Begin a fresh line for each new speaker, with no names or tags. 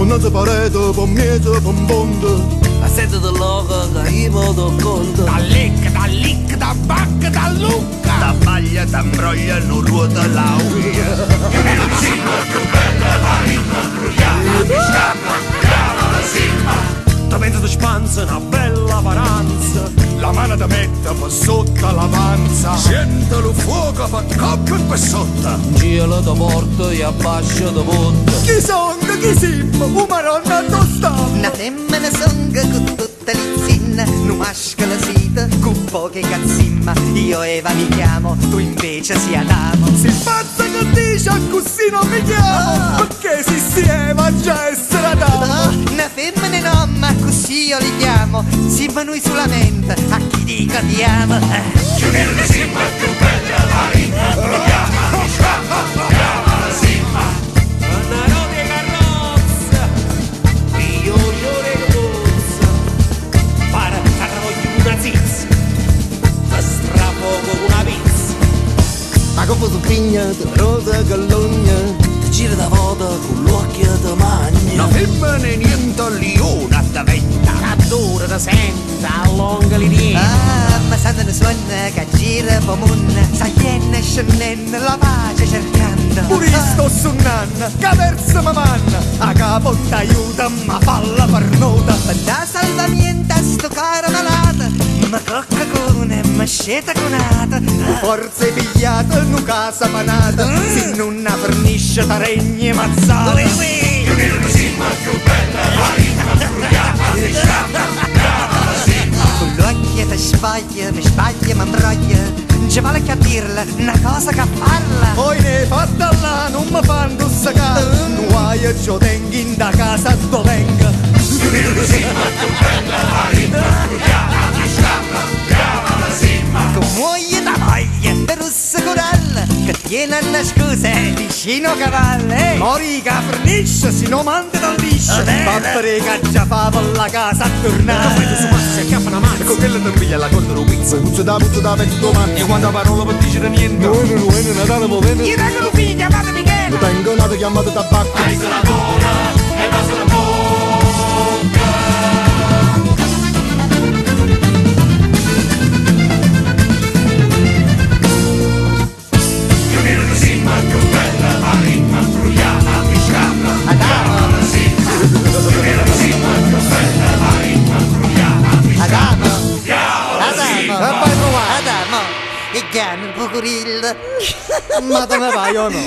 non si parete, per mezzo, per un fondo.
A sette del logo che io mi do conto.
Da lic, da bacca, da lucca.
Da paglia, da imbroglia, non ruota la uia.
Che mi non simma più bella, la rimma brugliata, mi scappa, brava la simma.
Da mezzo di spanza, una bella varanza. La mano da mette per sotto l'avanza.
Sento lo fuoco, fa coppa e per sotto.
Gelo da porto e abbascio da punto.
Chi sono, chi simma, un maronna tostata.
Una femmina songa con tutta l'izzinna, un maschio la sita con poche cazzimma. Io Eva mi chiamo, tu invece sia Adamo.
Si pazza che dice così non mi chiamo, perché si sieva già essere Adamo.
Una femmina no, ma così io li chiamo. Simma noi solamente a chi dica ti amo.
Che mi non simma più bella, la rimma brugliata, mi scappa, brava la simma.
Una rode carrozza, io le cozza.
Para voglio una zizza.
Ti strafogo con una pizza.
Ma come tu pigna, tu rosa gallogna.
Ti gira da volta con l'occhio da magna.
La femmina niente liona da vetta.
Adora da senta, allonga li dieta.
Ah, ma sanno ne suona che gira po' munna. Saienne scendendo la pace cercando.
Pure io sto suonando, che verso mi manna. A capo t'aiuta, ma falla per nota.
Da salvamento a sto caro malato. Ma coccacone, ma sceta conata.
Forse pigliata in casa panata. Se non ha fornisce ta regne mazzata.
Che mi non simma più bella, la rimma brugliata, mi scappa, brava la simma.
Con l'occhio ti sbaglia, mi sbaglia, ma imbroglia. Non ci vale che a dirla, una cosa che a farla.
Poi ne fatta là, non mi fanno sacare. Non vuoi io tengo in da casa dove venga.
Che mi non simma più bella, la rimma brugliata, mi scappa, brava la simma.
Con muoia da voglia, per assicurarla. Che tiene una scusa, vicino cavalle.
Mori che fornisce, se no manda dal liscio. Battere che già fa per la casa a tornare.
Su mazza e chiappa una mazza.
Con quella non piglia la corda pizza. Puzza da pezzo domani.
E quando parola per dire niente.
Noi, Natale, mo'
Io regalo figlia, chiamate Michele.
non tengo nata chiamata tabacco.
Alza la gola e basta la bocca. Che mi non simma più bella, la rimma brugliata, mi scappa, brava la simma. Che mi non simma più bella, la rimma brugliata, mi scappa, brava la simma.
Adamo, e chiami il pocurillo.
Ma te ne vai o no?